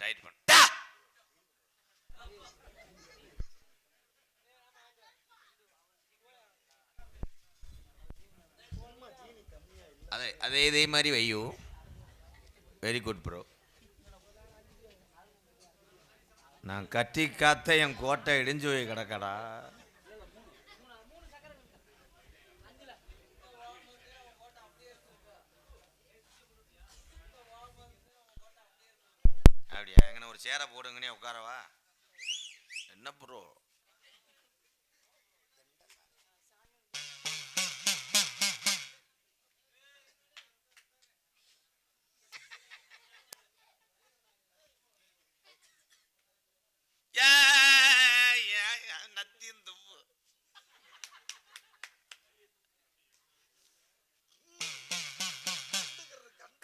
Tight பண்ண. அதே இதே மாதிரி வையோ. Very good bro. நான் கட்டி காத்த என் கோட்டை இடிஞ்சு போய் கிடக்கடா. அப்படியா? எங்கன ஒரு சேரை போடுங்கன்னே உட்காரவா? என்ன ப்ரோ?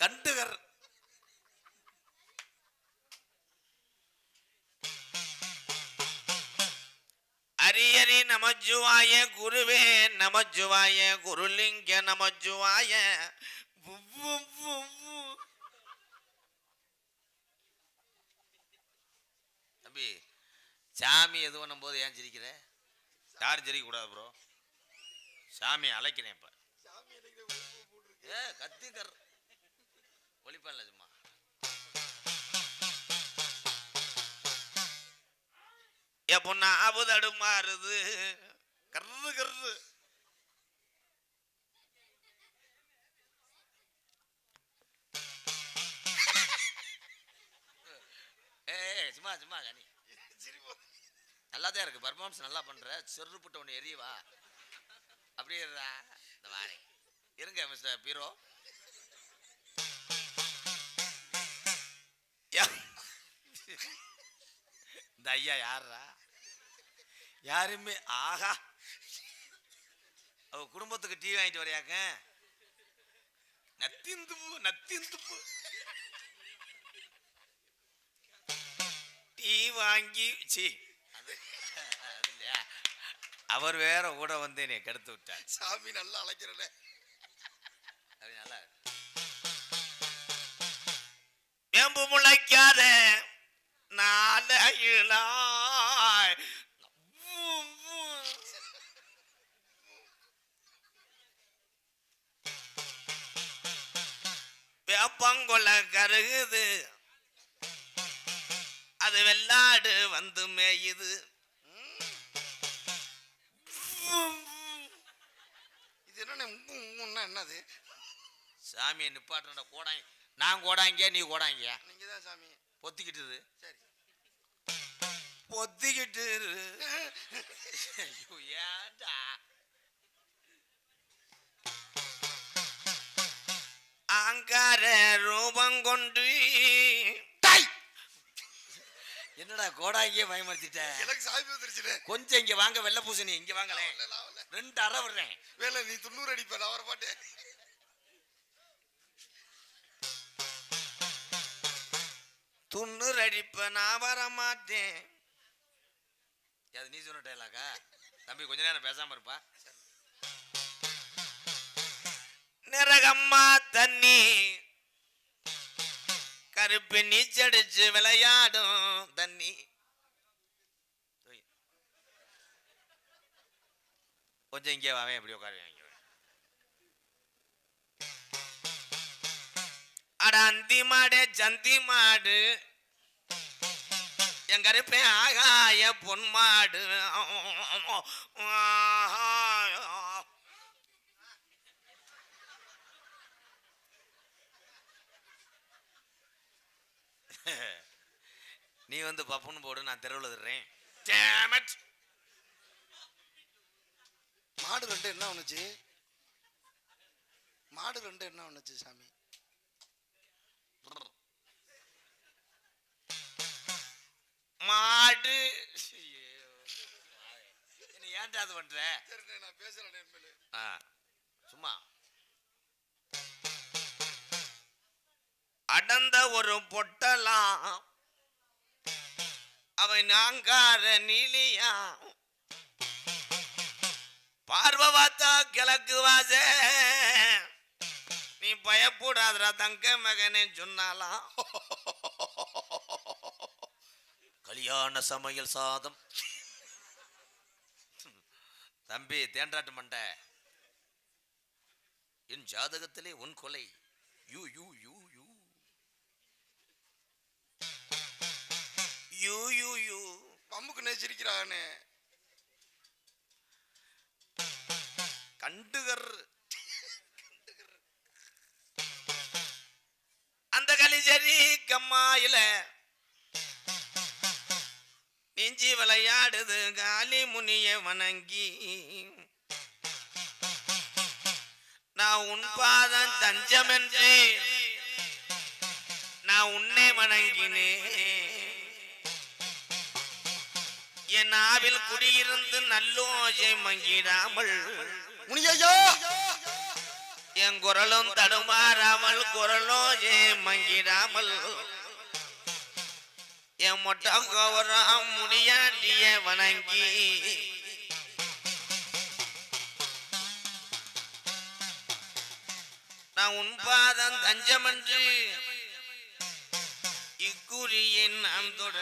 கண்டுகர் ஹரியரி நமஜுவாய குருவே நமஜுவாய குருலிங்க நமஜுவாய. தம்பி சாமி எது பண்ணும் போது ஏன் சிரிக்கிற? யாரும் சிரிக்க கூடாது ப்ரோ. சாமி அழைக்கிறேன் இப்ப. கத்திக்கர் ஒளிப்பல்ல சும்மா. பொண்ணா அபுதடு மாறுது கர்ரு கர்ரு. சும்மா சும்மா கனி நல்லாதான் இருக்கு. பர்ஃபார்மன்ஸ் நல்லா பண்ற. செருப்புட்ட ஒன்று எரியவா அப்படியே இந்த வாரேன் இருங்க மிஸ்டர் பீரோ. இந்த ஐயா யாரா? யாருமே ஆகா அவ குடும்பத்துக்கு டீ வாங்கிட்டு வரையாக்க. நத்திந்துப்பு நத்திந்துப்பு டீ வாங்கி அவர் வேற கூட வந்து என்னை கெடுத்து விட்டார். சாமி நல்லா அழைக்கிறல. வேம்பு முளைக்காத நாளையிலாய் வேப்பங்கொள்ள கருகுது அது வெள்ளாடு வந்து மேயுது. இது என்ன என்னது? சாமியை நிப்பாட்டுற கோடாங்க. நான் கோடாங்க நீ கோடாங்க. நீங்க தான் சாமி பொத்திக்கிட்டு. சரி பொத்திக்கிட்டு ஏண்டா அங்கார ரூபம் கொண்டு என்னடா கோடாங்கியே பயமுறுத்திட்ட. எனக்கு சாமி வந்துருச்சு. கொஞ்சம் இங்க வாங்க. வெள்ள பூசணி இங்க வாங்கல. 2 அரை விடுறேன். வேலை நீ 90 அடிப்ப. நான் வர மாட்டேன். துண்ணூறு அடிப்ப நான் வர மாட்டேன். அது நீ சொன்ன டைலாக்கா? தம்பி கொஞ்ச நேரம் பேசாம இருப்பா. நிறகம்மா தண்ணி கருப்பு நீச்சடிச்சு விளையாடும் தண்ணி. கொஞ்சம் இங்கே வாவேன். எப்படி உட்காருவேன்? அட அந்தி மாடு ஜந்தி மாடு என் கருப்பேன் ஆகாய பொன் மாடு. நீ வந்து பப்புன்னு போடு. நான் தெருவில் தர்றேன். மாடு 2 என்ன ஒண்ணுச்சு? மாடு 2 என்ன ஒண்ணுச்சு சாமி? மாடு ஏன்டா அது பண்ற? நான் பேசுறேன் சும்மா. அடந்த ஒரு பொட்டலாம் அவன் நாங்கார நீலியா பார்வை பார்த்தா கிழக்கு வாச. நீ பயப்படாதடா தங்க மகனே சொன்னாலாம். சுவையான சமையல் சாதம். தம்பி தேன்றாட்டு மண்டை, என் ஜாதகத்திலே உன் கொலை. You you you you you you you பம்புக்கு நேச்சிருக்கிறானே. கண்டுகர் அந்த கலிஜரி கம்மாயில நெஞ்சி விளையாடுது காலி முனிய வணங்கி. நான் உன் பாதம் தஞ்சம் என்று நான் உன்னை வணங்கினேன். என் ஆவில் குடியிருந்து நல்லோஜை மங்கிடாமல் முனியையா என் குரலும் தடுமாறாமல் குரலோஜை மங்கிடாமல் என் மொட்டை கௌரம் முனியாண்டிய வணங்கி. நான் உன் பாதம் தஞ்சமன்று இக்குறியின் நான் தொட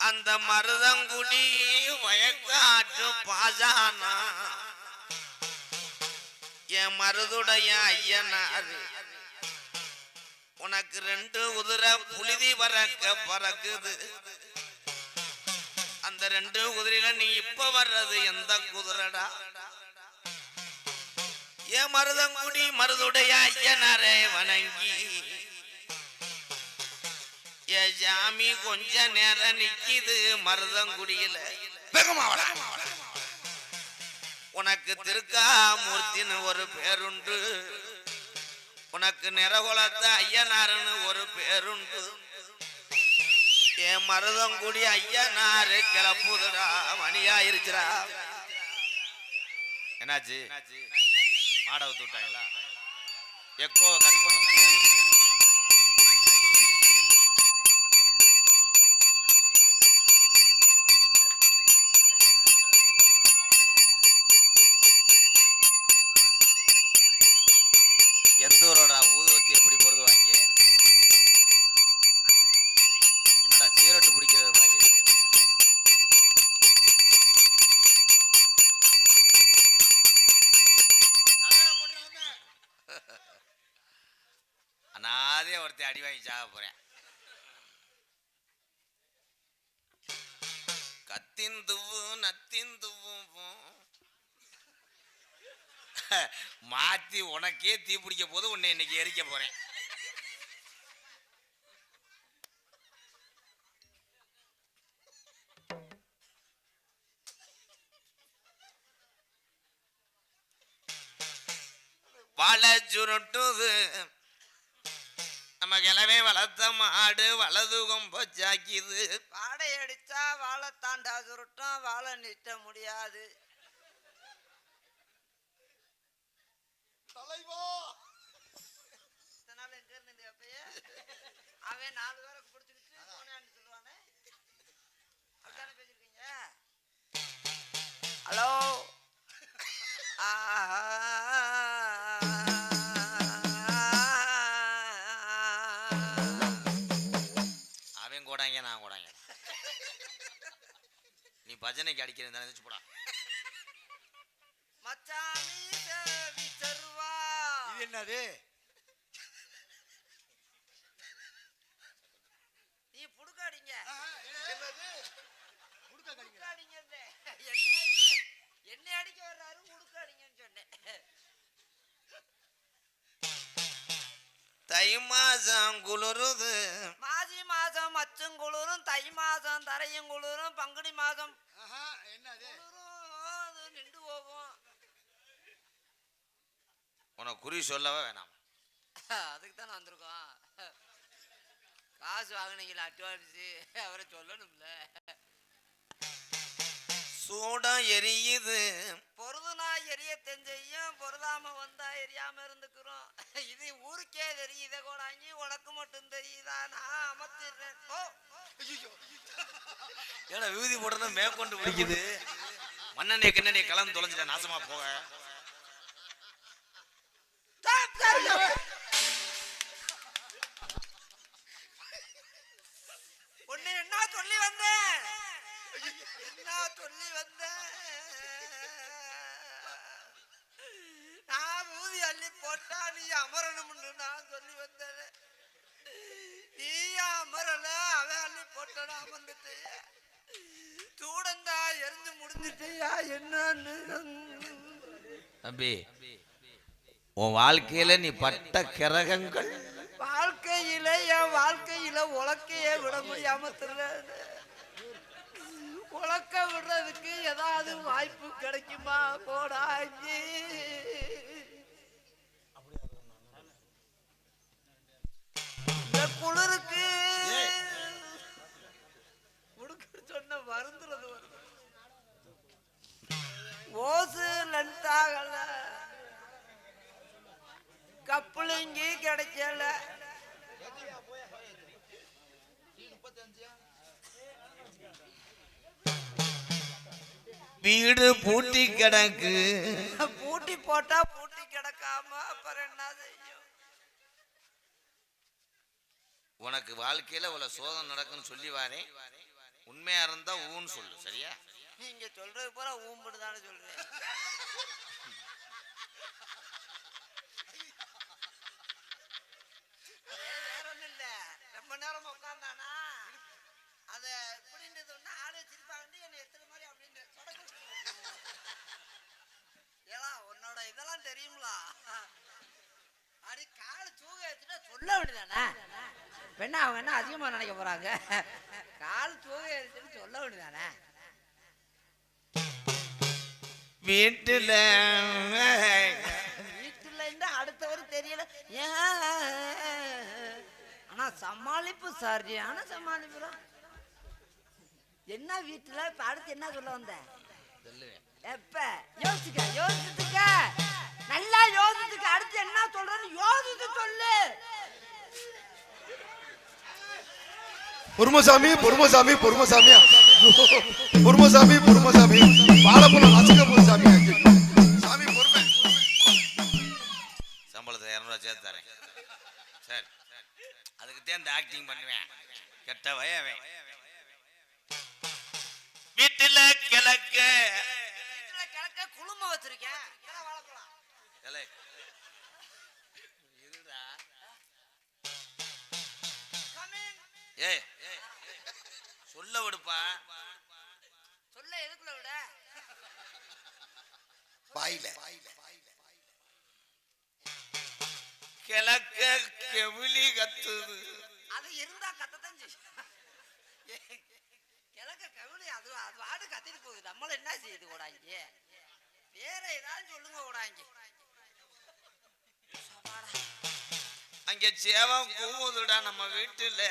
அந்த மருதங்குடி வயக்காற்று பாசானா என் மருதுடைய ஐயனாரு உனக்கு 2 குதிரை புலிதி பறக்குது. அந்த 2 குதிரையில நீ இப்ப வர்றது எந்த குதிரடா? என் மருதங்குடி மருதுடைய ஐயனாரே வணங்கி. என் ஜாமி கொஞ்ச நேரம் நிக்கிது மருதங்குடியில. உனக்கு திருக்காமூர்த்தின்னு ஒரு பேருண்டு, உனக்கு நிறகுலத்த ஐயனாருன்னு ஒரு பேருண்டு. என் மருதங்குடி ஐயனாரு கிளப்புதுடா, மணியாயிருச்சுடா. என்னாச்சு? மாடவை தூட்டாங்களா? எக்கோ கட் பண்ணுங்க. எந்த ஊரோடா ஊதுவத்தி எப்படி பொருதுவாங்க? என்னடா சீரட்டு பிடிக்கிறது மாதிரி இருக்கு. அனாதே ஒருத்தர் அடி வாங்கி சாக போறேன். கத்தின் துவு நத்தின் துவும் மாத்தி உனக்கே தீ பிடிக்க போது உன்னை இன்னைக்கு எரிக்க போறேன். வாழை சுருட்டுது நம்ம கிளவே வளர்த்த மாடு வலது கொம்ப சாக்கிது. வாடை அடிச்சா வாழை தாண்டா சுருட்டும், வாழை நிட்ட முடியாது. அவன் 4 பேரை பிடிச்சிக்கிட்டு போனேன்னு சொல்லுவானே. அப்படித்தானே பேசிருக்கீங்க. ஹலோ அவன் கூடாங்க நான் கூடாங்க. நீ பஜனைக்கு அடிக்கிறேன் நினைச்சு போடா. மச்சாமி தேவி தருவா. இது என்னது? நீ புடுக்காடிங்க. என்ன அடிக்க வர்றாரு புடுக்காடிங்கன்னு சொன்னேன். தை மாசம் குளிருது. மாசி மாசம் மச்சும் குளிரும், தை மாசம் தரையும் குளிரும், பங்குனி மாசம் என்னது குளிரும் நின்று போகும். உனக்கு குறி சொல்லவே வேணாம். அதுக்கு தானே வந்திருக்கோம். காசு வாங்கினீங்களா அட்வான்ஸு, அவரை சொல்லணும்ல. சூடம் எரியுது. பொருதுனா எரிய தெரிஞ்சையும் பொருதாம வந்தா எரியாம இருந்துக்கிறோம். இது ஊருக்கே தெரியுத கோடாங்கி, உனக்கு மட்டும் தெரியுதா? நான் அமர்த்திடுறேன். ஏன்னா விபூதி போடுறது மேற்கொண்டு பிடிக்குது. மண்ணெண்ணெய் கிண்ணெண்ணெய் கலந்து தொலைஞ்சிட்ட நாசமா போக. என்ன சொல்லி வந்த நான் ஊதி அள்ளி போட்டா நீ அமரணும்னு நான் சொல்லி வந்தேன். நீ அமரல அவன் அள்ளி போட்டா அமர்ந்துட்டு சூடந்தா எரிஞ்சு முடிஞ்சிட்டியா என்னன்னு தம்பி உன் வாழ்க்கையில நீ பட்ட கிரகங்கள் வாழ்க்கையில என் வாழ்க்கையில உலக்கையே விட முடியாம திருட உலக்க விடுறதுக்கு ஏதாவது வாய்ப்பு கிடைக்குமா போடாங்கி இந்த குளிருக்கு சொன்ன வருந்துறது வருது ஓசு லென்த்தாகல கப்புளிங்கி கிடைக்கல வீடு பூட்டி கிடக்கு பூட்டி போட்டா பூட்டி கிடக்காம அப்புறம் என்ன செய்யும்? உனக்கு வாழ்க்கையில உள்ள சோதனை நடக்குன்னு சொல்லி வாரேன். உண்மையா இருந்தா ஊன்னு சொல்லு, சரியா? நீங்க சொல்றது போல ஊம்புடு தானே சொல்றேன். வேற ஒண்ணும் இல்ல, ரொம்ப நேரம் உட்காந்தானா அத இப்படின்னு சொன்னா ஆளு சிரிப்பாங்க என்ன எத்தனை மாதிரி அப்படின்னு ஏலா உன்னோட இதெல்லாம் தெரியுங்களா? அடி கால் தூங்க வச்சுட்டா சொல்ல வேண்டியதானே? பெண்ணா அவங்க என்ன அதிகமா நினைக்க போறாங்க? கால் தூங்க வச்சுட்டு சொல்ல வேண்டியதானே? வீட்டுல வீட்டுல இருந்து அடுத்தவர் தெரியல. ஆனா சமாளிப்பு சரியான சமாளிப்பு. என்ன வீட்டுல இப்ப அடுத்து என்ன சொல்ல வந்த? எப்ப யோசிக்க யோசிச்சுக்க நல்லா யோசிச்சுக்க அடுத்து என்ன சொல்றன்னு யோசிச்சு சொல்லு. பொறுமசாமி பொறுமசாமி பொறுமசாமி பொறுமசாமி பொறுமசாமி வாழைப்பழம் நசுக்க போது சாமி. சாமி பொறுமை. சம்பளத்தை 200 சேர்த்து தரேன். சரி, அதுக்குத்தான் இந்த ஆக்டிங் பண்ணுவேன். கெட்ட வயவன். வீட்டுல கிழக்க குழும வச்சிருக்கேன். ஏய் சொல்ல விடுப்பா. சொல்ல எதுக்குள்ள விட? வாயில கிழக்க கெவிலி கத்துது. அது இருந்தா கத்தத்தான் செய்யும். கிழக்க கவிழி அது அது வாடு கத்திட்டு போகுது. நம்மள என்ன செய்யுது கூடாங்க? வேற ஏதாவது சொல்லுங்க கூடாங்க. அங்க சேவம் கூவுதுடா நம்ம வீட்டுல.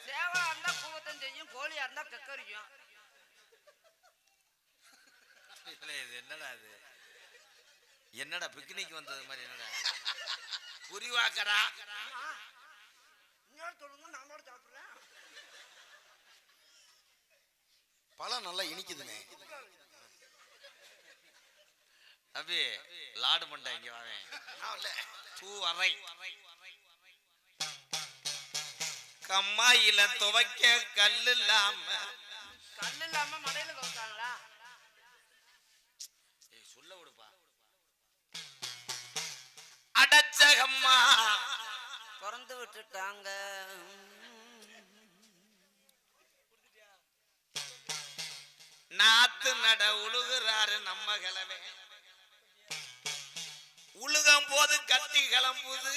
சேவா இருந்தா கூவத்தம் செய்யும், கோழியா இருந்தா கக்கரிக்கும். இது என்னடா இது? என்னடா பிக்னிக் வந்தது மாதிரி? என்னடா புரிவாக்கடா? இன்னொரு சொல்லுங்க, நாமோட சாப்பிடுறேன். பழம் நல்லா இனிக்குதுங்க. அபி லாடு மண்டை இங்க வாவேன். பூ அறை கம்மாயில துவைக்க கல்லு இல்லாம மடையில துவைச்சாங்களா? சொல்ல விடுப்பா. அடச்சகம்மா திறந்து விட்டுட்டாங்க. நாத்து நட உழுகுறாரு நம்ம கிழமை. உழுகும் போது கத்தி கிளம்புது.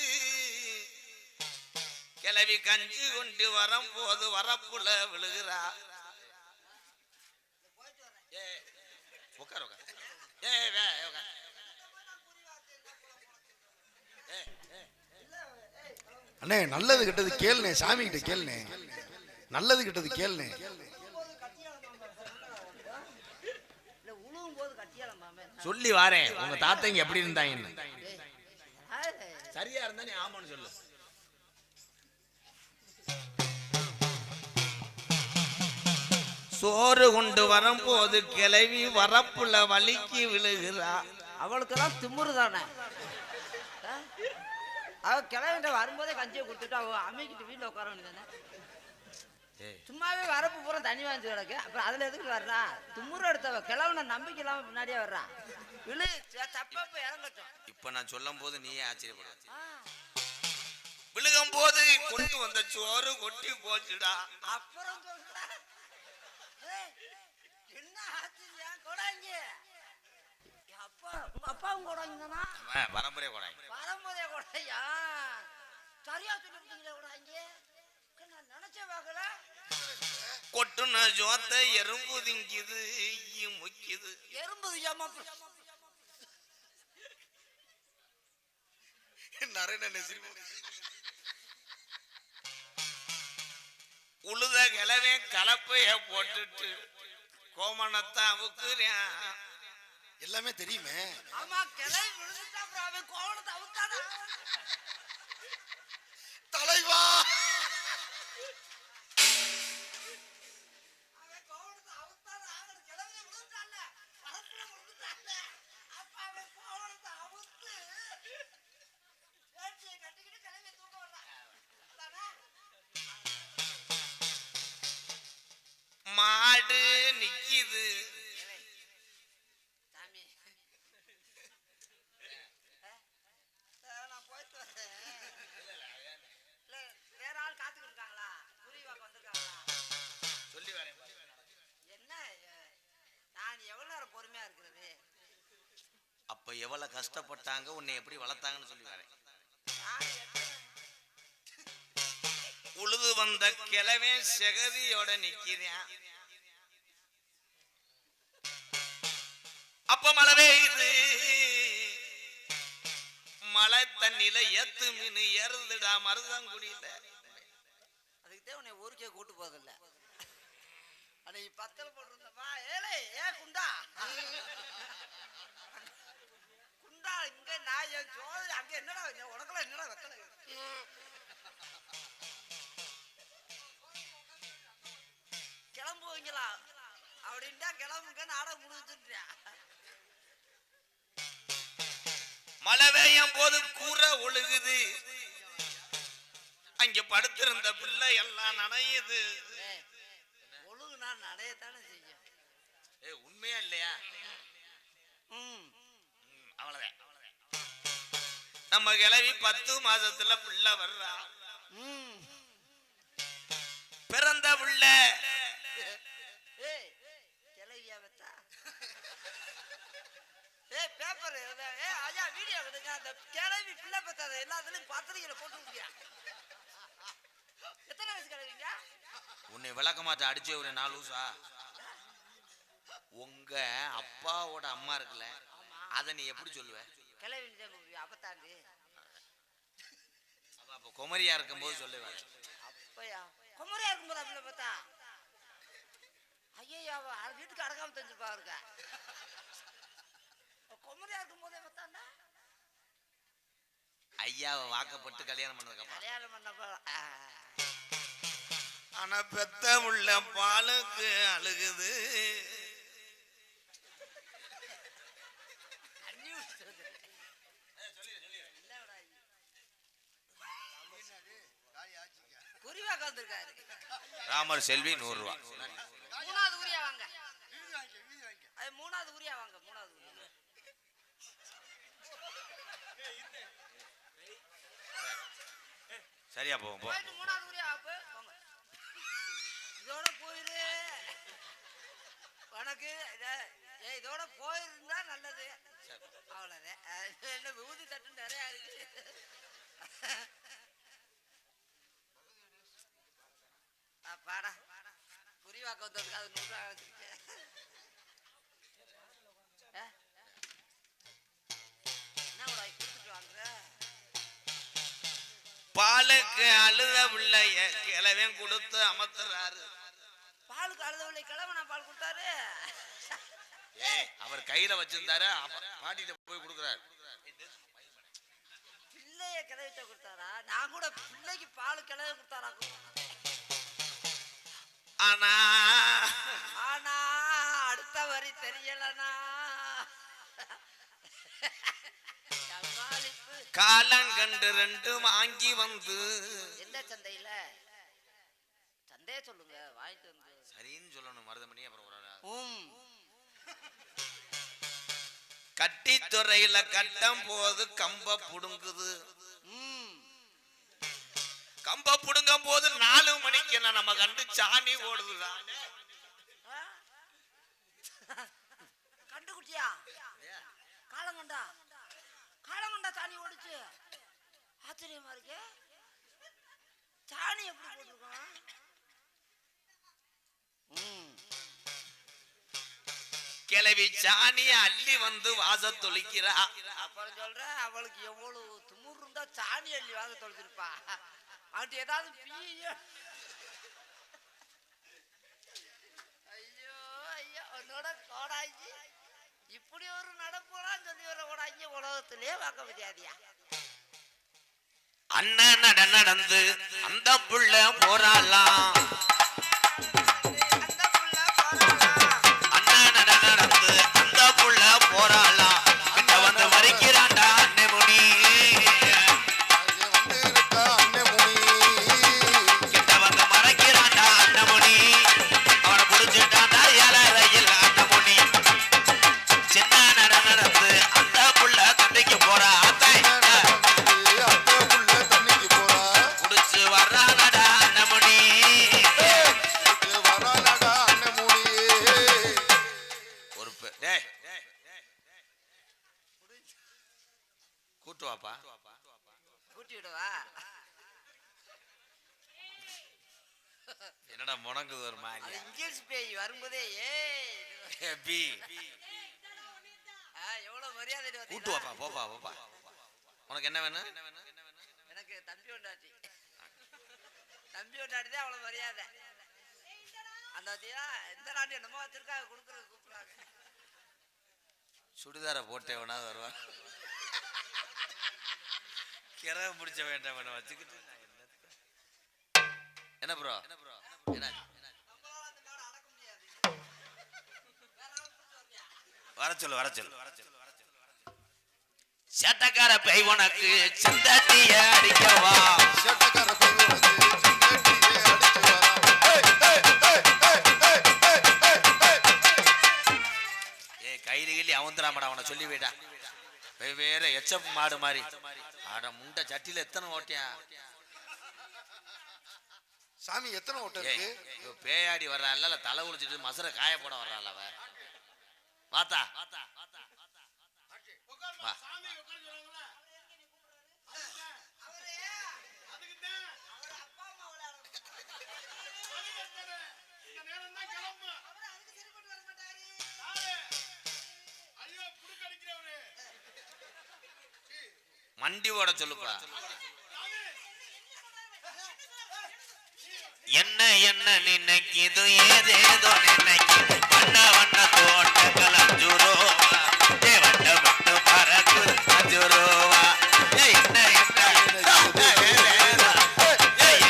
கிளவி கஞ்சி கொண்டு வரும் போது வரப்புல விழுகிறா. உட்கார் உட்கார். அண்ணே நல்லது கெட்டது கேளுனே, சாமி கிட்ட கேளுனே. நல்லது கெட்டது கேளுனே. சொல்லி வாரேன். உங்க தாத்தங்க எப்படி இருந்தாங்க? சரியா இருந்தா நீ ஆமான்னு சொல்லு. சோறு கொண்டு வரும்போது கிளவி வரப்புல வலிக்கு விழுகிறா. அவளுக்கெல்லாம் திமுரு தானே. அவ கிளவிட்ட வரும்போதே கஞ்சியை கொடுத்துட்டு அவ அமைக்கிட்டு வீட்டுல உட்கார வேண்டியதானே. ஏய் சும்மாவே வரப்பு பூரா தண்ணி வாங்கி கிடக்கு அப்புறம் அதுல எதுக்கு வர்றா தும்முற எடுத்தவ கிழவன நம்பிக்கை இல்லாம பின்னாடியே வர்றா விழு தப்பா போய் இறங்கட்டும் இப்ப நான் சொல்லும் போது நீயே ஆச்சரியப்படுவ விழுகும் போது கொண்டு வந்த சோறு கொட்டி போச்சுடா. அப்புறம் சொல்றா ஏய், என்ன ஆச்சரியம் கொடாங்க அப்பா உங்க அப்பாவும் கொடாங்கன்னா பரம்பரையா கொடாங்க. வரும்போதே கொடையா சரியா சொல்லிருக்கீங்களே கொடாங்க நான் நினைச்ச வாக்கல கொட்டுன ஜோத்த எறும்பு திங்குது ஈ முக்கிது. எறும்பு ஏமா உழுத கிளவே கலப்பைய போட்டுட்டு கோமணத்தை அவுக்குறேன். எல்லாமே தெரியுமே. ஆமா கிளை விழுந்துட்டா அப்புறம் அவன் கோவணத்தை அவுத்தானா தலைவா அவன் கோவணத்தை அவுத்தானா அவன் கிளை விழுந்துட்டான்ல பழத்துல விழுந்துட்டான்ல அப்ப அவன் கோவணத்தை அவுத்து வேட்டியை கட்டிக்கிட்டு கிளம்பி தூக்க வர்றான் அதானே? மாடு நிக்கிது. சாமி நான் போயிட்டு வரேன் இல்ல வேற ஆள் காத்துக்கிட்டு இருக்காங்களா புரிவாக்கு வந்திருக்காங்களா சொல்லி வரேன். என்ன நான் எவ்வளவு நேரம் பொறுமையா இருக்கிறது அப்ப எவ்வளவு கஷ்டப்பட்டாங்க உன்னை எப்படி வளர்த்தாங்கன்னு சொல்லி வரேன். நான் உழுது வந்த கிழவே செகதியோட நிக்கிறேன். அப்ப மழை பெய்யுது. மழை தண்ணியில ஏத்து மீன் ஏறுதுடா மருதங்குடியில. அதுக்குதான் உன்னை ஊருக்கே கூட்டு போதில்ல அன்னைக்கு பத்தல் போட்டிருந்தப்பா ஏலே ஏ குண்டா குண்டா இங்க நான் என் சோதனை அங்க என்னடா உனக்கெல்லாம் என்னடா வெத்தலை கிளம்புவீங்களா அப்படின்ட்டா கிளம்புங்க நாடகம் முடிச்சுட்டேன் மழை பெய்யும் போது கூரை ஒழுகுது. அங்க படுத்திருந்த பிள்ளை எல்லாம் நனையுது. ஒழுங்கு நான் நடையத்தானே செய்யும் உண்மையா இல்லையா? ம் அவ்வளவுதான். நம்ம கிளவி 10 மாசத்துல பிள்ளை வர்றா. ம் பிறந்த புள்ள ஏய் கிளவியா வச்சா ஏய் பேப்பர் ஏய் ஐயா வீடியோ எடுங்க அந்த கிளவி பிள்ளை பத்தாத எல்லாத்துலயும் பத்திரிக்கையில போட்டு விட்டியா எத்தனை வயசு கிளவிங்க உன்னை விளக்க மாட்ட அடிச்சே ஒரு 4 லூசா. உங்க அப்பாவோட அம்மா இருக்குல்ல அத நீ எப்படி சொல்லுவ? கிளவி அப்பத்தாண்டு அப்ப குமரியா இருக்கும் போது சொல்லுவேன். அப்பயா குமரியா இருக்கும்போது அப்படி பார்த்தா ஐயா வீட்டுக்கு அடக்காம தெரிஞ்சுப்பா இருக்க குமரியா இருக்கும் போதே பார்த்தாண்டா ஐயாவை வாக்கப்பட்டு கல்யாணம் பண்ணதுக்கு அப்புறம் கல்யாணம் பண்ணப்ப ஆனா பெத்த உள்ள பாலுக்கு அழுகுது. குறிவா கலந்துருக்காரு ராமர் செல்வி 100 ரூபா. மூணாவது ஊரியா வாங்க அது மூணாவது ஊரியா வாங்க மூணாவது ஊரியா சரியா போவோம் போ. போயிட்டு மூணாவது ஊரியா போங்க இதோட போயிரு உனக்கு இதோட போயிருந்தா நல்லது அவ்வளவுதான் என்ன விபூதி தட்டு நிறைய இருக்கு பாடா புரிவாக்க வந்ததுக்கு அது 100 ரூபா வச்சிருக்கேன் என்ன கூட கொடுத்துட்டு வாங்க பாலுக்கு அழுத பிள்ளைய கிளவன் கொடுத்து அமர்த்துறாரு. பாலுக்கு அழுதவில்லை கிழவனா பால் கொடுத்தாரு அவர் கையில வச்சிருந்தாரு பாட்டிட்ட போய் கொடுக்குறாரு. பிள்ளைய கிளவிட்ட கொடுத்தாரா நான் கூட பிள்ளைக்கு பால் கிளவி கொடுத்தாரா ஆனா ஆனா அடுத்த வரி தெரியலனா காலங்கண்டு 2 வாங்கி வந்து எந்த சந்தையில 2 சொல்லுங்க வாங்கிட்டு வந்து. சரின்னு சொல்லணும் மருதமணி. அப்புறம் ஒரு கட்டித்துறையில கட்டம் போது கம்ப புடுங்குது. கம்ப புடுங்கும் போது 4 மணிக்கு நம்ம கண்டு சாணி ஓடுதுடா. கண்டுக்குட்டியா காலங்கண்டா காலங்கண்டா சாணி ஓடுச்சு. ஆச்சரியமா இருக்கு. சாணி எப்படி போட்டிருக்கோம்? கிளவி சாணிய அள்ளி வந்து வாச தொளிக்கிறா. அப்புறம் சொல்ற அவளுக்கு எவ்வளவு துமுறு இருந்தா சாணி அள்ளி வாச தொலைச்சிருப்பா. அவன்ட்டு ஏதாவது ஐயோ ஐயோ உன்னோட கோடாஞ்சி இப்படி ஒரு நடப்புறான்னு சொல்லி வர கோடாஞ்சி உலகத்திலே பார்க்க முடியாதியா. அண்ணன் நடந்து அந்த புள்ள போறாளாம். அண்ணன் நடந்து அந்த புள்ள போறாளாம். கிட்ட வந்து மறிக்கிறான்டா அண்ணே முனி. கிட்ட வந்து மறைக்கிறான்டா அண்ணே முனி. அவனை புடிச்சுட்டான்டா ஏழரையில் அண்ணே முனி. சின்ன நடந்து அந்த புள்ள தண்டைக்கு போறா. கூட்டுவாப்பா கூட்டி விடுவா. என்னடா முணங்குது ஒரு மாதிரி. இங்கிலீஷ் பேய் வரும்போதே எவ்வளவு மரியாதை. கூட்டுவாப்பா போப்பா போப்பா. உனக்கு என்ன வேணும்? எனக்கு தம்பி ஒண்டாட்டி. தம்பி ஒண்டாட்டி தான் அவ்வளவு மரியாதை. அந்த எந்த நாட்டு என்னமோ வச்சிருக்காங்க கொடுக்குறது கூப்பிடுறாங்க. சுடிதார போட்டே வேணாது வருவான். கிரக முடிச்ச வேண்டாம் வேணும் வச்சுக்கிட்டு. என்ன ப்ரோ என்ன வர சொல்லு வர சொல்லு. சேட்டக்கார பேய் உனக்கு சந்தட்டிய அடிக்கவா. சேட்டக்கார பேய் உனக்கு சந்தட்டிய அடிக்கவா. கையில கிள்ளி அவந்தராமடா அவனை சொல்லி போயிட்டா. வேற எச்சப் மாடு மாதிரி ஆட முண்டை சட்டியில எத்தனை ஓட்டியா. சாமி எத்தனை ஓட்ட இருக்கு? பேயாடி வர்றாள் தலை குளிச்சுட்டு மசரை காய போட வர்றாள் அவ. வாத்தா மண்டி ஓட சொல்லுப்பா. என்ன என்ன நினைக்கிது ஏதேதோ நினைக்கிது. வண்ண வண்ண தோட்டங்கள் 5 ரூபா. வண்ண வண்ண பறக்கு 5 ரூபா. என்ன என்ன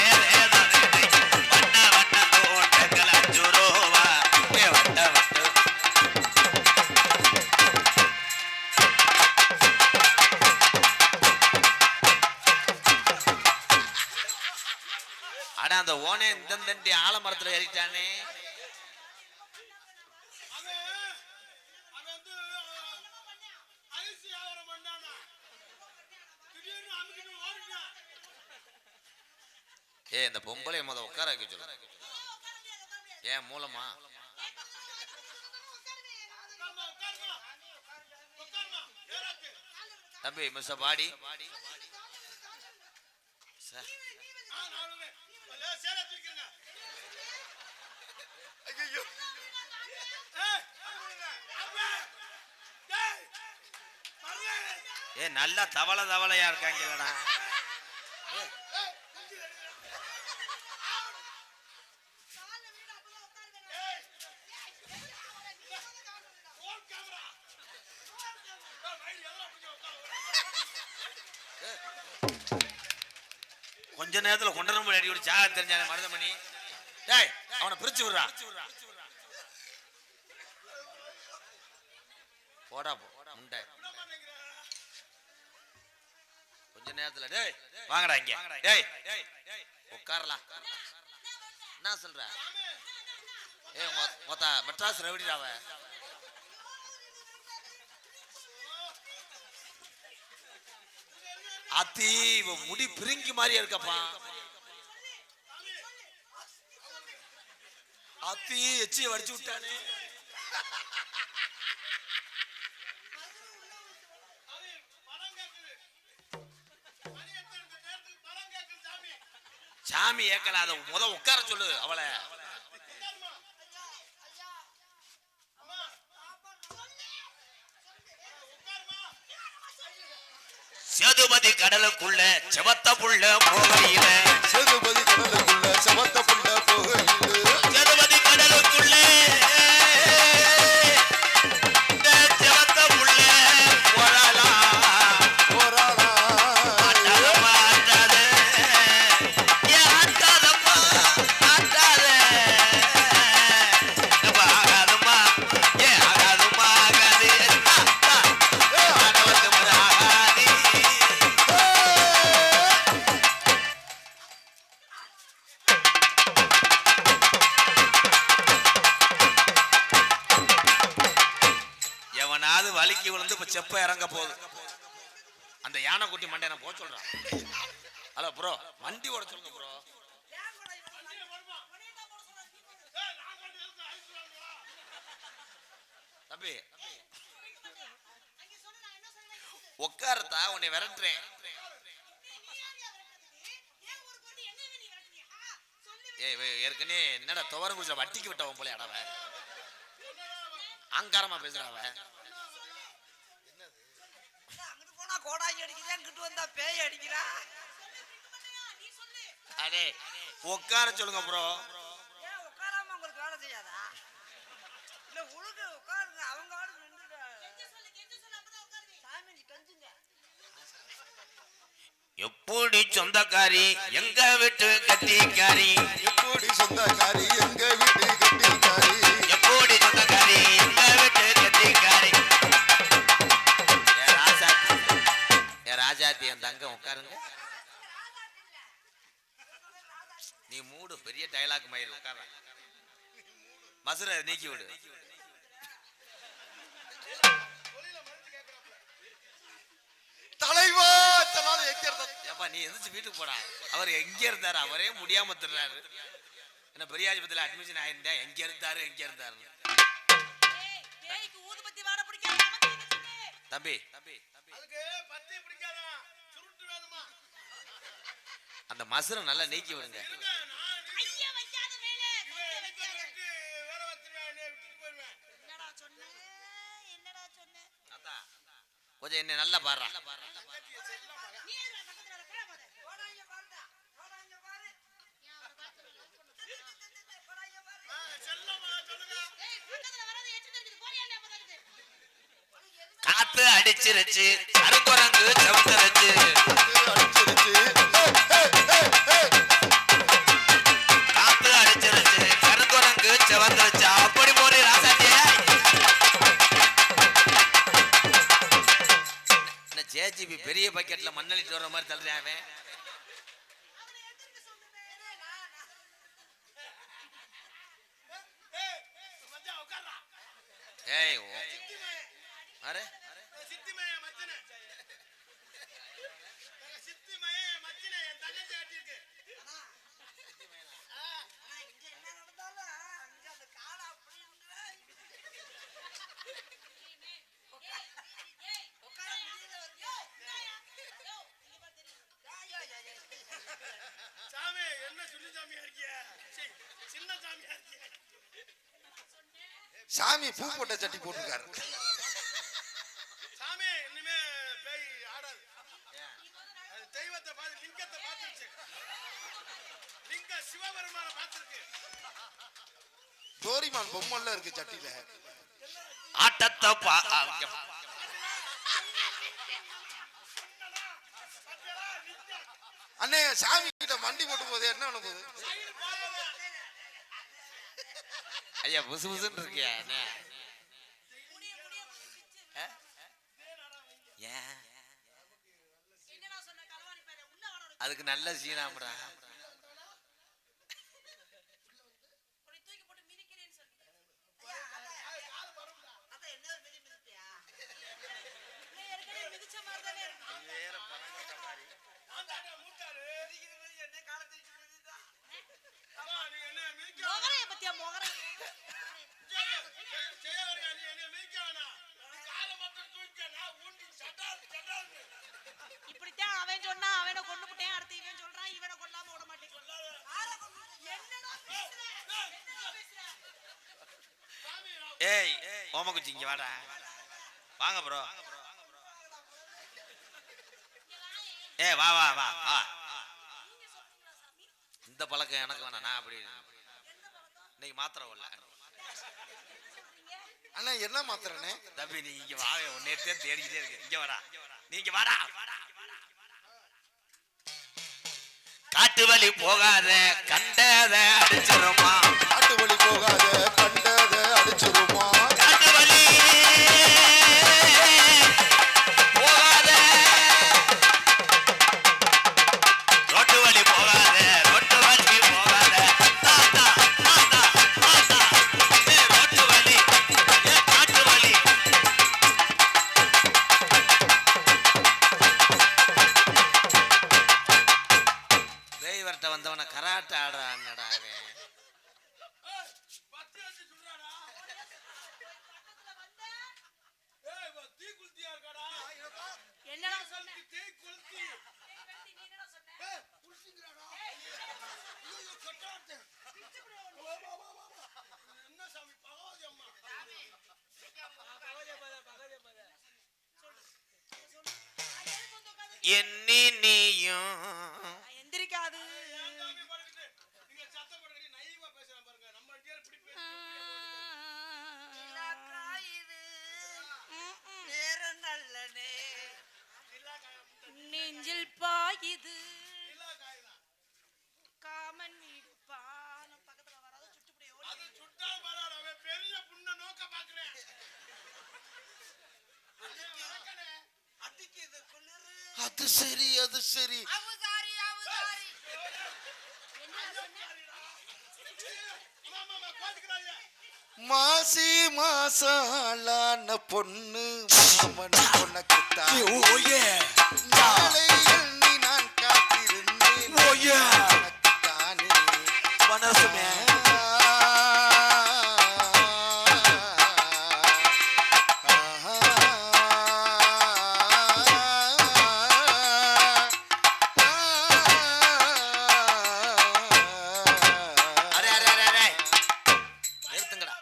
ஏதேதோ நினைக்கிது. வண்ண வண்ண தோட்டங்கள் 5 ரூபா. வண்ண வண்ண ஆனா அந்த ஓனே இந்த ஆலமரத்துல ஏறிட்டானே. இந்த பொம்பளை முத உட்கார வைக்க சொல்லு. ஏன் மூலமா தம்பி மிஸ் பாடி நல்லா தவளையா இருக்காங்கடா. கொஞ்ச நேரத்துல கொண்டரும் அடி ஒரு சாக தெரிஞ்சானே மருதமணி. டேய் அவனை பிரிச்சு விடுறா. போடா முண்டை. கொஞ்ச நேரத்துல டேய் வாங்கடா இங்க. டேய் உட்காரலாம். என்ன சொல்ற? ஏ மொத்த மெட்ராஸ் ரவுடிடாவ. அத்தி முடி பிரிங்கி மாதிரி இருக்கப்பா. அத்தி எச்சிய வடிச்சு விட்டானே. சாமி ஏக்கல, அத உட்கார சொல்லு அவளை. சேதுபதி கடலுக்குள்ள செவத்த புள்ள போகையில, சேதுபதி கடலுக்குள்ள செவத்த புள்ள போகையில, சேதுபதி கடலுக்குள்ள செவத்த புள்ள போறாளா போராடா ஆட்டாதம்மா ஆட்டாத, ஏ ஆட்டாதம்மா ஆட்டாத, ஆகாதம்மா ஏ ஆகாதம்மா ஆகாது, ஆனவத்து ஆகாது. எவனாவது வலிக்கு விழுந்து இப்ப செப்ப இறங்க போகுது. அந்த யானை குட்டி மண்டை நான் போக சொல்றான். ஹலோ ப்ரோ, வண்டி ஓட சொல்லுங்க ப்ரோ. தம்பி உட்காரத்தா, உன்னை விரட்டுறேன். ஏற்கனவே என்னடா துவரங்குறிச்சில வட்டிக்கு விட்டவன் போல அடவ அங்காரமா பேசுறாவ. அங்கிட்டு போனா கோடாங்கி அடிக்கிறேன், இங்கிட்டு வந்தா பேய் அடிக்கிறா. அடே உட்கார சொல்லுங்க ப்ரோ. ஏன் உட்காராம உங்களுக்கு வேலை செய்யாதா? இல்ல உழுகு உட்காருங்க, அவங்க ஆடு நின்றுட்டு சாமி கஞ்சுங்க. எப்படி சொந்தக்காரி எங்க வீட்டு கத்திக்காரி, எப்படி சொந்தக்காரி எங்க வீட்டு கட்டிக்காரி, எப்படி சொந்தக்காரி எங்க வீட்டு கத்திக்காரி. ஏ ராஜாத்தி என் தங்க உட்காருங்க. நீ மூடு, பெரிய டயலாக் மயிர் உட்கார. மசுரை நீக்கி விடு. தலைவா தனால எங்க இருந்தா? ஏப்பா நீ எந்திரிச்சு வீட்டுக்கு போடா. அவர் எங்க இருந்தாரு, அவரே முடியாம திர்றாரு. என்ன பெரிய ஆஸ்பத்திரியில அட்மிஷன் ஆயிருந்தா எங்க இருந்தாரு எங்க இருந்தாரு. தம்பி அந்த மசுரை நல்லா நீக்கி விடுங்க. கொஞ்சம் என்ன நல்லா பாடுறா. காத்து அடிச்சிருச்சு, கருங்குரங்கு செவந்துருச்சு, காத்து அடிச்சிருச்சு, கருங்குரங்கு செவந்துருச்சு. அப்படி போடு ராசாத்திய. என்ன ஜேஜிபி பெரிய பக்கெட்ல மண்ணளிட்டு வர்ற மாதிரி தள்ளுறான். ஏய் அரே சாமி என்ன சொல்லி சாமியா இருக்கிய? சின்ன சாமியா இருக்கிய? சாமி பூ போட்ட சட்டி போட்டுருக்காரு. சாமி இனிமே பேய் ஆடாது. அது தெய்வத்தை பார்த்து லிங்கத்தை பார்த்துருச்சு. லிங்க சிவபெருமான பார்த்துருக்கு. டோரிமான் பொம்மல்ல இருக்கு சட்டில. ஆட்டத்தை அண்ணே சாமி கிட்ட மண்டி போட்டு போதே என்ன பண்ண போகுது? ஐயா புசு புசுன்னு இருக்கியா? அதுக்கு நல்ல சீனாமடா. ஏய் ஓமக்குச்சி இங்க வாடா. வாங்க ப்ரோ. ஏய் வா வா வா வா. இந்த பழக்கம் எனக்கு வேணாம். நான் அப்படி இன்னைக்கு மாத்திரை வரல. அண்ணா என்ன மாத்திரனே? தம்பி நீ இங்க வாவே, நேத்தே தேடிக்கிட்டே இருக்கு. இங்க வாடா, நீங்க வாடா. காட்டு வழி போகாத கண்டத அடிச்சிருமா. காட்டு வழி போகாத கண்டத அடிச்சிருமா. காட்டு வழி போகாத ரோட்டு வழி போகாத, ரோட்டு வழி போகாத. தாத்தா மாத்தா மாத்தா ரோட்டு வழி காட்டு வழி. டிரைவர்கிட்ட வந்தவன கராட்டை ஆடுறான்னடா அவன். என்னடா சொன்ன? எண்ணி நீயும் எந்திரிக்காது. நேரம் நல்லனே நெஞ்சில் பாயுது காமன் வீடு பானம் பக்கத்துல வராத சுட்டுப்படியே ஓடி. அது சுட்டா வராது, அவன் பெரிய புண்ண நோக்க பாக்குறேன். அடிக்குது குளிரு. அது சரி அது சரி. அவதாரி அவதாரி. மாமா பாத்துக்கிறாங்க. மாசி மாசாலான பொண்ணு மாமன் உனக்குத்தான். நாளை எண்ணி நான் காத்திருந்தேன். உனக்குத்தானே. மனசுமே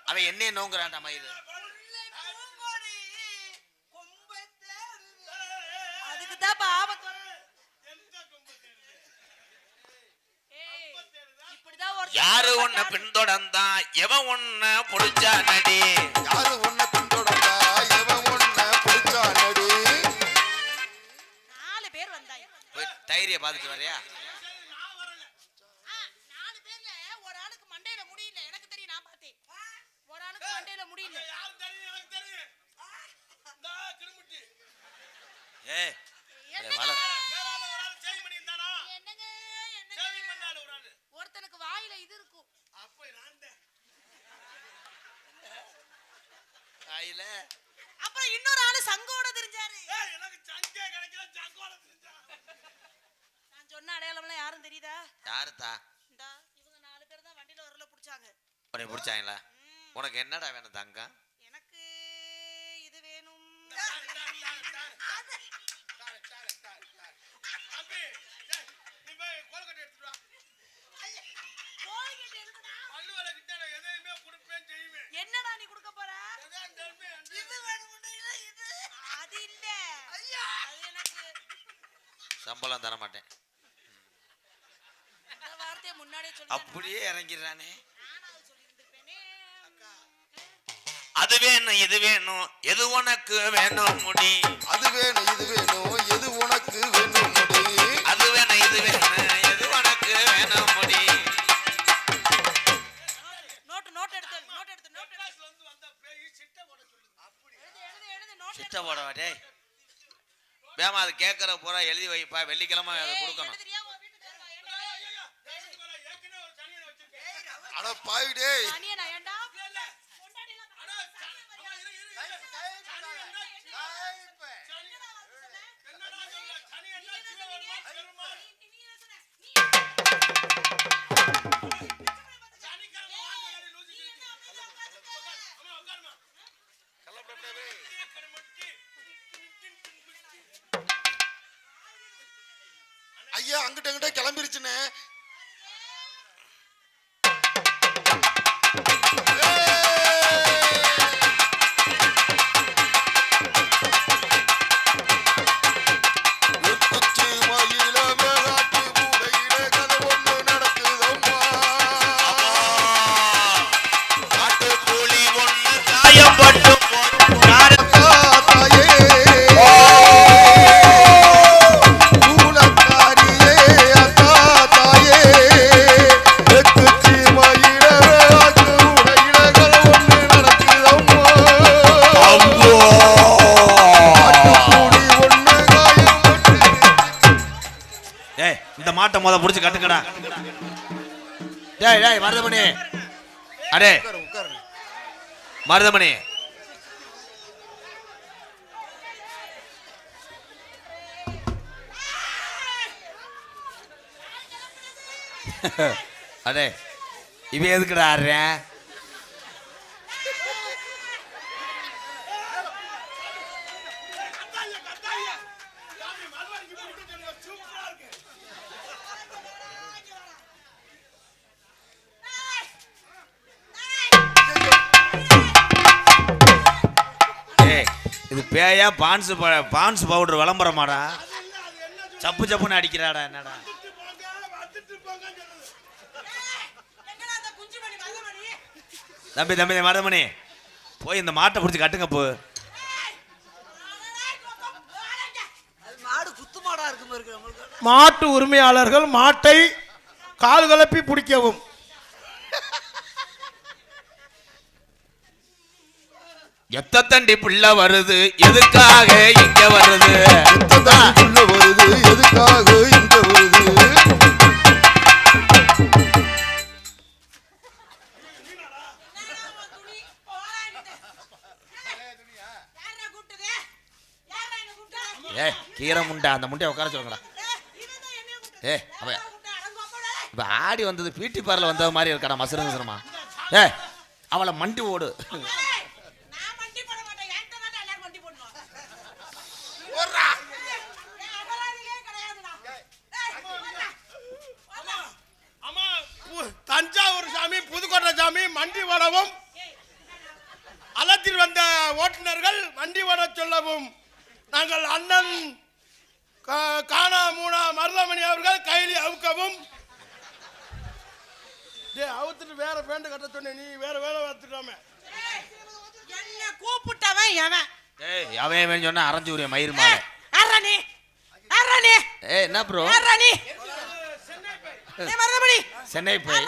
அவன் என்னைய நோங்குறான்டா மயிறு. அதுக்குதான் பாவம். இப்படிதான் ஒரு யாரு உன்னை பின்தொடர்ந்தா எவன் உன்னை புடிச்சா நடி. யாரு உன்னை பின்தொடர்ந்தா எவன் உன்னை பிடிச்சானடி. 4 பேர் வந்தாங்க. போய் டைரிய பாத்துட்டு வரியா? 4 பேர்ல ஒரு ஆளுக்கு மண்டையில முடியல. எனக்கு தெரியும், நான் பார்த்தேன். ஒரு ஆளுக்கு மண்டையில முடியல. யார் தெரியும்? எனக்கு தெரியும். இந்தா திருமுட்டி. ஏய் என்னங்க? வள வேறால ஒரு ஆள் சேவ் பண்ணி இருந்தானா? என்னங்க? சேவிங் பண்ணால ஒரு ஆளு. ஒருத்தனுக்கு வாயில இது இருக்கும். அப்ப நான்தான். காயில அப்புறம் இன்னொரு ஆளு சங்கோட தெரிஞ்சாரு. ஏய் எனக்கு சங்கே கிடைக்கல, சங்கோட தெரிஞ்சா. நான் சொன்ன அடையாளம்லாம் யாரும் தெரியுதா? யாருதா? இந்தா இவங்க 4 பேர் தான் வண்டியில வரல புடிச்சாங்க. உன்னை பிடிச்சாங்களா? உனக்கு என்னடா வேணும் தங்கம்? எனக்கு இது வேணும். தம்பி, டேய், நீ போய் கோல்கட்டை எடுத்துட்டு வா. கோழிக்கிட்ட இருக்குடா. பல்லு வலை கிட்ட நான் எதையுமே கொடுப்பேன் செய்வேன். என்னடா நீ கொடுக்க போற? எதையும் தருவேன். இது வேணும்ன்றீங்களா இது? அது இல்ல. அது எனக்கு சம்பளம் தர மாட்டேன். இந்த வார்த்தையை முன்னாடியே சொல்லி அப்படியே இறங்கிடுறானே. நானாவது சொல்லி இருந்திருப்பேனே. அது வேணும் இது வேணும் எது உனக்கு வேணும் முடி. அது வேணும் இது வேணும் எது உனக்கு வேணும் முடி. அது வேணும் இது வேணும் எது உனக்கு வேணும் முடி. நோட் எடுத்து மெட்ராஸ்ல இருந்து வந்த பேய் சிட்ட போட சொல்லுது. அப்படி எழுது நோட் சிட்ட போடவா டேய்? வேமா அது கேட்கற பூரா எழுதி வைப்பா. வெள்ளிக்கிழமை அதை கொடுக்கணும். எழுதுறியா? உன் வீட்டுக்கு வா. ஐயா, ஏற்கனவே ஒரு சனியனை வச்சிருக்கேன். அட பாவிடே. அனியனா ஏண்டா? இல்ல, இல்ல. பொண்டாட்டி எல்லாம் அட, அம்மா, இரு. என்னடா சொல்ற? சனி என்ன சிவபெருமா, பெருமா? சனிக்கிழமை வாங்க லூசி கிழிச்சு. அம்மா உட்காருமா. ஐயா அங்கிட்ட அங்கிட்ட கிளம்பிருச்சுன்னு. டேய் டேய் மருதமணி அடே உட்காருங்க. மருதமணி அடே இவன் எதுக்குடா ஆடுறேன்? இது பேயா பான்ஸ் பவுடர் விளம்பரமாடா? சப்பு சப்புன்னு அடிக்கிறாடா என்னடா? தம்பி தம்பி மருதமணி போய் இந்த மாட்டை பிடிச்சி கட்டுங்க போ. மாடு குத்து மாடா இருக்கும் இருக்கு. மாட்டு உரிமையாளர்கள் மாட்டை கால் கலப்பி பிடிக்கவும். எத்தண்டி புள்ள வருது எதுக்காக இங்க வருது? புள்ள வருது எதுக்காக இங்க வருது? ஏ கீரை முண்டை அந்த முட்டையை உட்கார சொல்லுங்கடா. ஏ அவ இப்ப ஆடி வந்தது பிடி பார்ல வந்த மாதிரி இருக்காடா மசுரமா. ஏ அவளை மண்டி ஓடு. தஞ்சாவூர் சாமி புதுக்கோட்டை சாமி மண்டி வடவும் அலத்தில் வந்த ஓட்டுநர்கள் வண்டி வட சொல்லவும் நாங்கள் அண்ணன் காணா மூணா மருதமணி அவர்கள் கைலி அவுக்கவும். அவுத்துட்டு வேற பேண்ட் கட்ட சொன்ன நீ வேற வேலை பார்த்துட்டாம என்ன கூப்பிட்டவன் எவன்? ஏய் அவன் சொன்னா அரைஞ்சூரிய மயிர் மாலை. அரனி அரனி ஏய் என்ன ப்ரோ? அரனி மருதமணி சென்னை போய்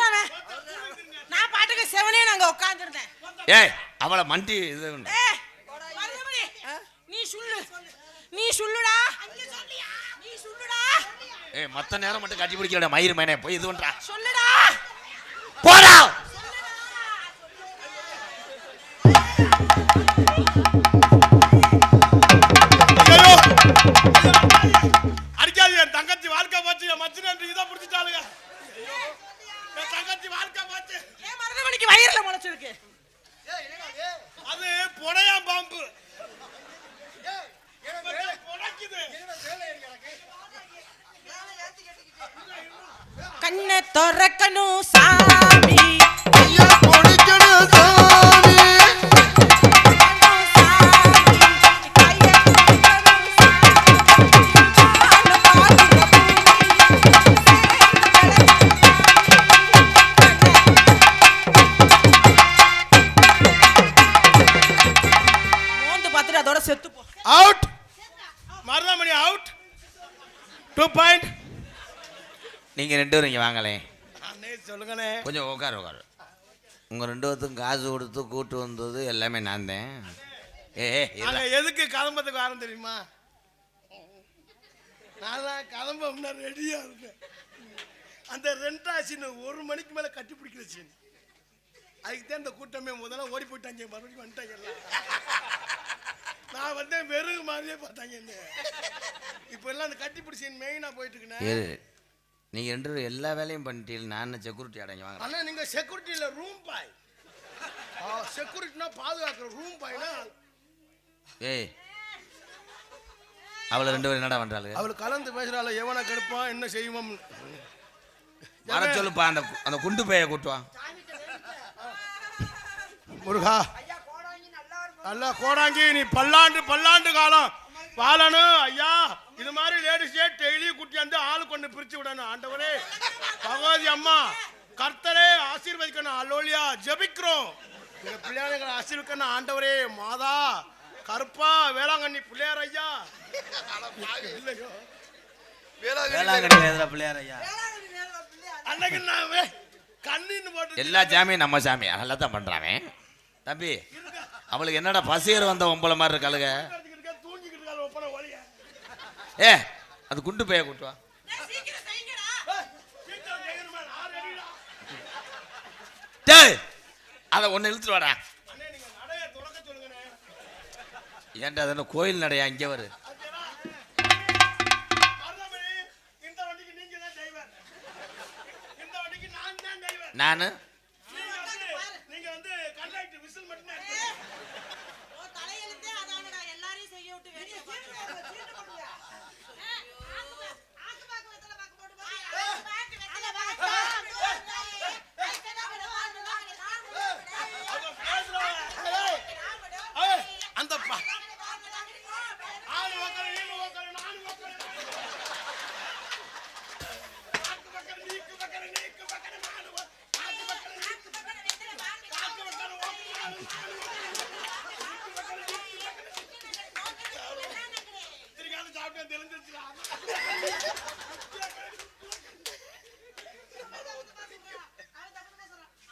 நான் பாட்டுக்கு செவனே நாங்க உட்கார்ந்திருந்தேன். ஏய் அவளை மண்டி இது மருதமணி நீ சொல்லு நீ சொல்லுடா நீ சொல்லுடா. ஏய் மத்த நேரம் மட்டும் கட்டி பிடிக்கலடா மயிர் மேனே போய் இது பண்றா. சொல்லுடா போடா. அடிக்காது. என் தங்கச்சி வாழ்க்கை போச்சு. என் மச்சினன் இதை பிடிச்சிட்டாளுங்க. என் தங்கச்சி வாழ்க்கை போச்சு. ஏன் மருதமணிக்கு வயிறுல முளைச்சிருக்கு? அது புனையா பாம்பு. கண்ணை திறக்கணும் சாமி ஐயா பொடிக்கணும் சாமி. அதோட செத்து போ. அவுட். மருதமணி அவுட். 2 பாயிண்ட். நீங்க ரெண்டு பேரும் இங்க வாங்களே. அண்ணே சொல்லுங்கண்ணே. கொஞ்சம் உட்காரு உட்காரு. உங்க ரெண்டு பேர்த்துக்கும் காசு கொடுத்து கூட்டு வந்தது எல்லாமே நான் தான். நாங்க எதுக்கு கதம்பத்துக்கு வரோம் தெரியுமா? நான் கதம்ப முன்னாடி ரெடியா இருக்கேன். அந்த ரெண்டாசின்னு 1 மணிக்கு மேல கட்டி பிடிக்கிற சீன். அதுக்கு தான் இந்த கூட்டமே முதல்ல ஓடி போயிட்டாங்க. மறுபடியும் வந்துட்டாங்க எல்லாம். நான் வந்து வெறுகு மாதிரியே பார்த்தாங்க என்ன. இப்போ எல்லாம் அந்த கட்டி பிடிச்சி மெயினா போயிட்டு இருக்கேன். நீங்க ரெண்டு பேரும் எல்லா வேலையும் பண்ணிட்டீங்க. நான் செக்யூரிட்டி அடங்கி வாங்க. அண்ணா நீங்க செக்யூரிட்டில ரூம் பாய். செக்யூரிட்டினா பாதுகாக்கிற ரூம் பாய்னா. ஏய் அவளை ரெண்டு பேரும் என்னடா பண்றாளு? அவளை கலந்து பேசுறாள். எவனை கெடுப்பான் என்ன செய்வோம் வர சொல்லுப்பா. அந்த குண்டு பைய கூட்டுவா. முருகா நல்லா கோடாங்கி நீ பல்லாண்டு காலம் வாழணும் ஐயா. இது மாதிரி லேடிஸே டெய்லி குட்டி வந்து ஆளு கொண்டு பிரிச்சு விடணும். ஆண்டவரே பகவதி அம்மா கர்த்தரே ஆசீர்வதிக்கணும். அல்லோலியா ஜெபிக்கிறோம். எங்க பிள்ளைகளை ஆசீர்வதிக்கணும். ஆண்டவரே மாதா கருப்பா வேளாங்கண்ணி பிள்ளையார் ஐயா. இல்லையோ வேளாங்கண்ணி பிள்ளையார் ஐயா. அன்னைக்கு நான் கண்ணின்னு போட்டு எல்லா சாமியும் நம்ம சாமி நல்லா தான் பண்றாங்க. தம்பி அவளுக்கு என்னடா பசியர் வந்த ஒம்பளை மாதிரி இருக்காளுங்க. ஏ அது குண்டு பைய கூட்டுவா. அதை ஒன்று இழுத்துட்டு வாடா. அண்ணே நீங்க நடைய துறக்க சொல்லுங்கண்ணே. ஏன்டா அது என்ன கோயில் நடையா? இங்கே வரு. மருதமணி, இந்த வண்டிக்கு நீங்க தான் டிரைவர். இந்த வண்டிக்கு நான் தான் டிரைவர். நான் நீங்க வந்து கண்டக்டர் விசில் மட்டும் தான். உன் தலையெழுத்தே அதானடா, எல்லாரையும் செய்ய விட்டு வெளியே போட்டு. ஆக்கு பாக்கு வெத்தல பாக்கு போட்டு போறியா? பாக்கு வெத்தல பாக்கு. அவங்க பேசுறாங்க. அந்த ஆளு உக்காரு, நீங்க உக்காரு, நானும் உக்காரு. ஆக்கு பக்கம் நீக்கு பக்கம் நீக்கு பக்கம் நானு ஆக்கு பக்கம் நீக்கு பக்கம் ஆக்கு பக்கம் திருக்காந்து சாப்பிட்டேன் தெரிஞ்சிருச்சுடா.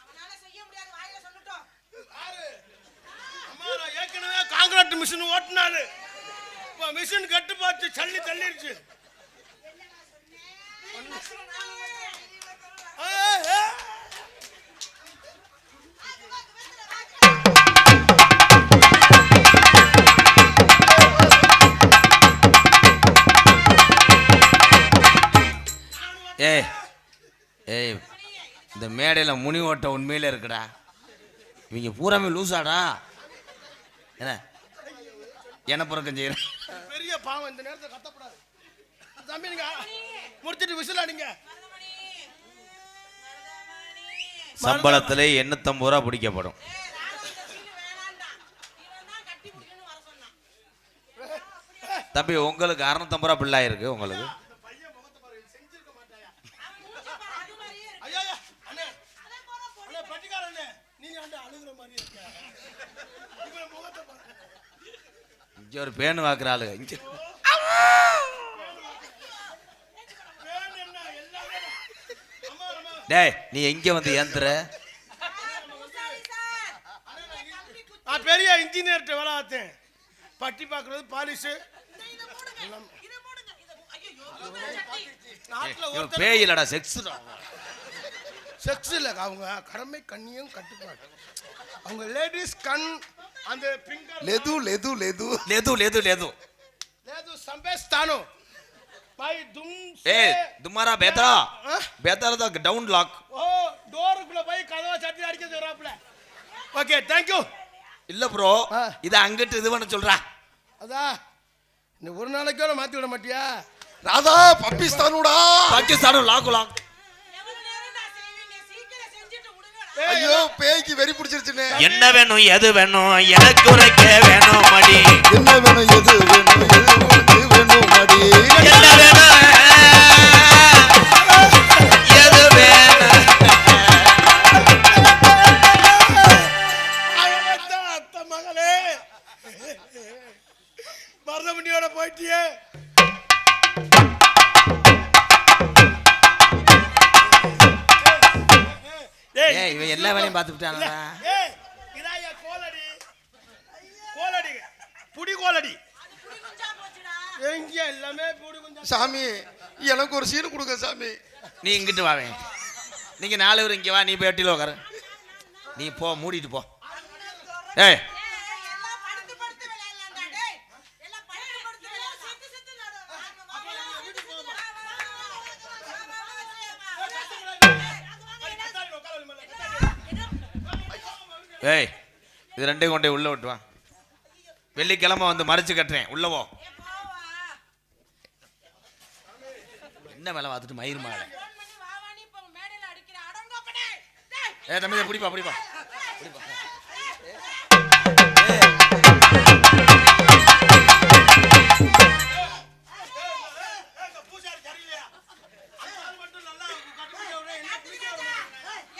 அவனால செய்ய முடியாது, வாயில சொல்லட்டும். அம்மா நான் ஏற்கனவே காங்கிரீட் மிஷின் ஓட்டினாரு. இப்போ மிஷின் கட்டு பார்த்து தள்ளிடுச்சு. ஏய் ஏய், இந்த மேடையில் முனி ஓட்ட உண்மையிலே இருக்குடா. இவங்க பூராமே லூசாடா. என்ன புறக்கம் செய்யறேன். பெரிய பாவம், இந்த நேரத்தை கத்தப்படாது. தம்பி நீங்க முடிச்சிட்டு விசில் அடிங்க. சம்பளத்திலே 850 ரூபா பிடிக்கப்படும். தம்பி உங்களுக்கு 650 ரூபா பிள்ளை இருக்கு. உங்களுக்கு ஐயா அண்ணே, அண்ணே பட்டிக்காரண்ணே, நீங்க வந்து அழுகுற மாதிரி இருக்க. இவன் முகத்தை பாருங்க. இங்கே ஒரு பேனு வாக்குற ஆளு இங்கே. வேணும் என்ன எல்லாமே. அம்மா அம்மா டேய் நீ எங்கே வந்து ஏந்துற? நான் பெரிய இன்ஜினியர்கிட்ட வேலை பார்த்தேன். பட்டி பார்க்கறது பாலிஷு நாட்டில் இவன் பேய் இல்லடா, செக்ஸ். செக்ஸ் இல்லை, அவங்க கடமை கண்ணியும் கட்டுப்பாடு. அவங்க லேடிஸ் கண் அந்த பிங்கர் ಲೆದು ಲೆದು ಲೆದು లేదు లేదు లేదు. లేదు సంపేస్తాను పై దుమ్ ఏ దుమారా బేతరా బేతరా ద డౌన్ లాక్. ఓ డోర్க்குள்ள போய் கதவை சட்டி அடிக்க சொல்றாப்ல. Okay thank you. இல்ல ப்ரோ, இத அங்கிட்டு இது பண்ண சொல்றா. அதா இந்த ஒரு நாளைக்கோட மாத்தி விட மாட்டியா? ರಾಧಾ ಪಪ್ಪಿಸ್ತಾನುಡಾ. பாகிஸ்தான் லாக் லாக். எவ்வளவு நேரம் நான் செய்வீங்க? சீக்கிரம் செஞ்சுட்டு விடுங்கடா. ஐயோ பேய்க்கு வெறி பிடிச்சிருச்சுனே. என்ன வேணும் எது வேணும் எனக்கு உனக்க வேணும் மடி. என்ன வேணும் எது வேணும் எது உனக்கு வேணும் மடி. என்ன வேணும் எது வேணும். அவன்தான் அத்தை மகளே. மருதமணியோட போயிட்டியே. ஏய் இவன் எல்லா வேலையும் பார்த்துட்டானடா. ஏய் இதாயா கோலடி. கோலடி புடி கோலடி. புடி குஞ்சா போச்சுடா. எங்க எல்லாமே புடி கொஞ்சம். சாமி எனக்கு ஒரு சீன் கொடுங்க சாமி. நீ இங்கிட்டு வாவே. நீங்க 4 பேர் இங்க வா, நீ போய் வெட்டில உட்காரு. நீ போ, மூடிட்டு போ. ஏய் எல்லாம் படுத்து படுத்து விளையாடலாம்டா டேய். எல்லாம் படுத்து படுத்து விளையாட செத்து செத்து நடு. ஏய் இது ரெண்டையும் கொண்டே உள்ள விட்டு வா. வெள்ளிக்கிழமை வந்து மறைச்சு கட்டுறேன், உள்ள போ. என்ன வேலை பார்த்துட்டு மயிர் மாலை. ஃபோன் பண்ணி வா வா நீ இப்ப மேடையில அடிக்கிற அடங்கப்படே. டேய் ஏய் தம்பி இதை பிடிப்பா பிடிப்பா. பூசாரி சரியில்லையா? அந்த மட்டும் நல்லா கட்டுப்பிடிக்க விட என்ன பிடிக்க விட.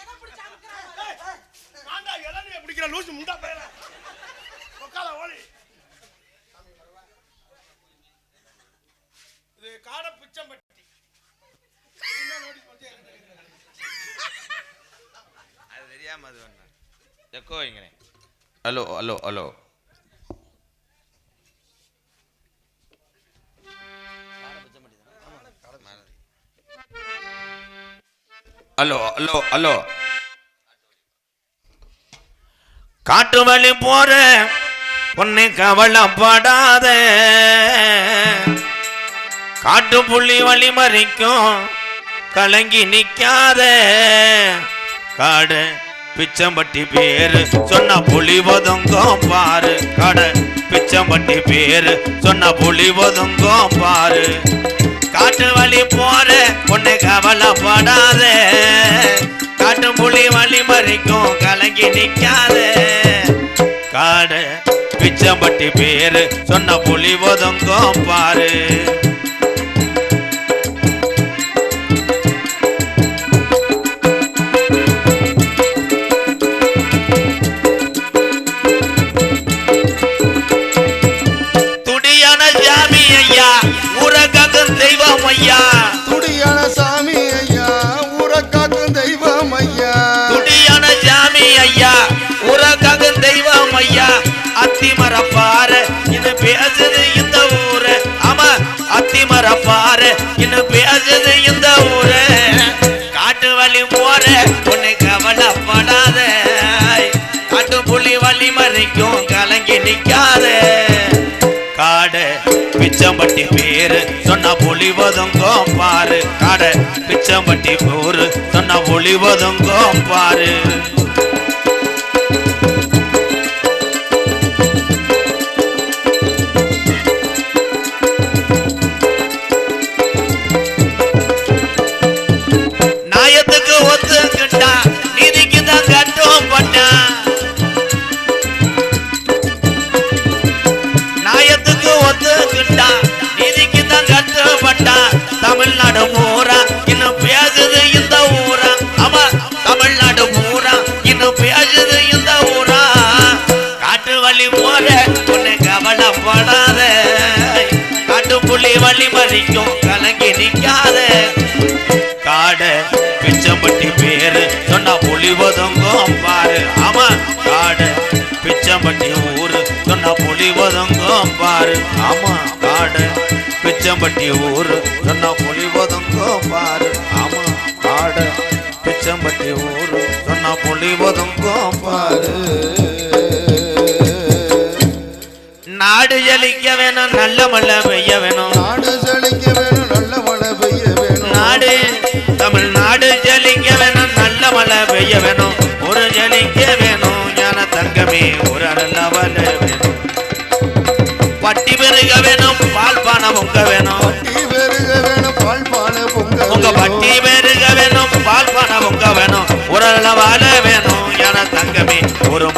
எதை பிடிச்சு அமுக்குற? மாண்டா இளநிய பிடிக்கிற லூசு முண்டா பேர. உட்கார ஓடி. இது காட பிச்சம்பட்டி. அது தெரியாம அது வேணா எக்கோ வைங்கனே. Hello hello hello. Hello hello hello. காட்டு வழி போற உன்னை கவலைப்படாத காட்டு புள்ளி வழி மறிக்கும் கலங்கி நிக்காத காடு பிச்சம்பட்டி பேரு சொன்ன புலி ஒதுங்கும் பாரு காடு பிச்சம்பட்டி பேரு சொன்ன புலி ஒதுங்கும் பாரு காட்டு வழி போற உன்னை கவலைப்படாத காட்டு புலி வழி மறிக்கும் கலங்கி நிக்காத காடு பிச்சம்பட்டி பேரு சொன்ன புலி ஒதுங்கும் பாரு துடியான சாமி ஐயா ஊரகாக்கும் தெய்வம் ஐயா துடியான சாமி ஐயா ஊரக்காக்கும் தெய்வம் ஐயா துடியான சாமி ஐயா ஊரகாக்கும் தெய்வம் ஐயா அத்திமரப்பாரு இது பேசுது இந்த ஊரு ஆமா அத்திமரப்பாரு இது பேசுது இந்த ஊரு காட்டு வழி போற உன்னை கவலைப்படாத காட்டு புலி வழி மறிக்கும் கலங்கி நிக்காத காடு பிச்சம்பட்டி பேரு சொன்ன புலி ஒதுங்கும் பாரு காடு பிச்சம்பட்டி ஊரு சொன்ன புலி ஒதுங்கும் பாரு நாயத்துக்கு ஒத்துக்கிட்டா நீதிக்கு தான் கட்டும் பட்டா நாயத்துக்கு ஒத்துக்கிட்டா நீதிக்கு தான் கட்டுப்பட்டா தமிழ்நாடு பூரா இன்னும் பேசுது இந்த ஊரா ஆமா தமிழ்நாடு பூரா இன்னும் பேசுது இந்த ஊரா காட்டு வழி போற உன்னை கவலைப்படாத காட்டு புலி வழி மறிக்கும் கலங்கி நிக்காத காடு பிச்சம்பட்டி பேரு சொன்னா புலி ஒதுங்கும் பாரு ஆமா காடு பிச்சம்பட்டி ஊரு சொன்னா புலி ஒதுங்கும் பாரு ஆமா காடு பிச்சம்பட்டி ஊரு சொன்னா புலி ஒதுங்கும் பாரு ஆமா காடு பிச்சம்பட்டி ஊரு சொன்னா புலி ஒதுங்கும் பாரு நாடு ஜலிக்க வேணும் நல்ல மழை பெய்ய வேணும் நாடு செழிக்க வேணும் நல்ல மழை பெய்ய வேணும் நாடு தமிழ்நாடு ஜலிக்க வேணும் நல்ல மழை பெய்ய வேணும் ஒரு ஜலிக்க வேணும் ஞான தங்கமே ஒரு நல்ல மழை வேணும் பட்டி பெருக வேணும் பால் பானம் உங்க வேணும் பட்டி பெருக வேணும் பால் பானை பொங்க உங்க பட்டி பெருக வேணும் பால் பானம் உங்க வேணும் ஒரு நல்ல வாழ வேணும் ஞான தங்கமே ஒரு